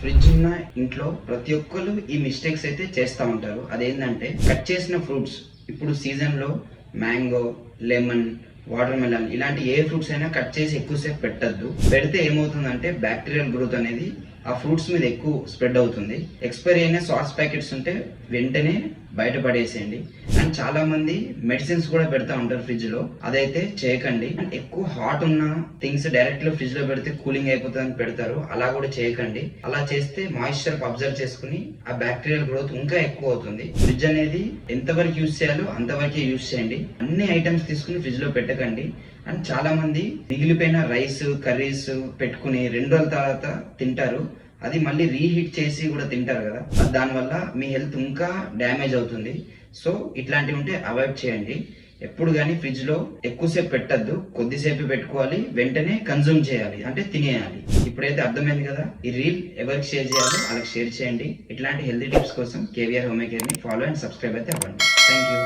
Fridge ఉన్న ఇంట్లో ప్రతి ఒక్కరు ఈ మిస్టేక్స్ అయితే చేస్తూ ఉంటారు. అదేంటంటే కట్ చేసిన ఫ్రూట్స్ ఇప్పుడు సీజన్లో మ్యాంగో, లెమన్, వాటర్ మెలన్ ఇలాంటి ఏ ఫ్రూట్స్ అయినా కట్ చేసి ఎక్కువసేపు పెట్టద్దు. పెడితే ఏమవుతుందంటే బ్యాక్టీరియల్ గ్రోత్ అనేది ఆ ఫ్రూట్స్ మీద ఎక్కువ స్ప్రెడ్ అవుతుంది. ఎక్స్పైరీ అయిన సాస్ ప్యాకెట్స్ ఉంటే వెంటనే బయట పడేసేయండి. అండ్ చాలా మంది మెడిసిన్స్ కూడా పెడతా ఉంటారు ఫ్రిడ్జ్ లో, అదైతే చేయకండి. అండ్ ఎక్కువ హాట్ ఉన్న థింగ్స్ డైరెక్ట్ లో ఫ్రిడ్జ్ లో పెడితే కూలింగ్ అయిపోతుందని పెడతారు, అలా కూడా చేయకండి. అలా చేస్తే మాయిశ్చర్ అబ్జర్వ్ చేసుకుని ఆ బ్యాక్టీరియల్ గ్రోత్ ఇంకా ఎక్కువ అవుతుంది. ఫ్రిడ్జ్ అనేది ఎంతవరకు యూజ్ చేయాలో అంతవరకే యూజ్ చేయండి. అన్ని ఐటమ్స్ తీసుకుని ఫ్రిడ్జ్ లో పెట్టకండి. అండ్ చాలా మంది మిగిలిపోయిన రైస్, కర్రీస్ పెట్టుకుని 2 రోజుల తర్వాత తింటారు. అది మళ్ళీ రీహీట్ చేసి కూడా తింటారు కదా, దానివల్ల మీ హెల్త్ ఇంకా డ్యామేజ్ అవుతుంది. సో ఇట్లాంటివి ఉంటే అవాయిడ్ చేయండి. ఎప్పుడు కానీ ఫ్రిడ్జ్ లో ఎక్కువసేపు పెట్టద్దు, కొద్దిసేపు పెట్టుకోవాలి, వెంటనే కన్జ్యూమ్ చేయాలి, అంటే తినేయాలి. ఇప్పుడైతే అర్థమైంది కదా. ఈ రీల్ ఎవరికి షేర్ చేయాలో వాళ్ళకి షేర్ చేయండి. ఇట్లాంటి హెల్తీ టిప్స్ కోసం కేవీఆర్ హోమ్ మేకర్ ని ఫాలో అండ్ సబ్స్క్రైబ్ అయితే అవ్వండి. Thank you.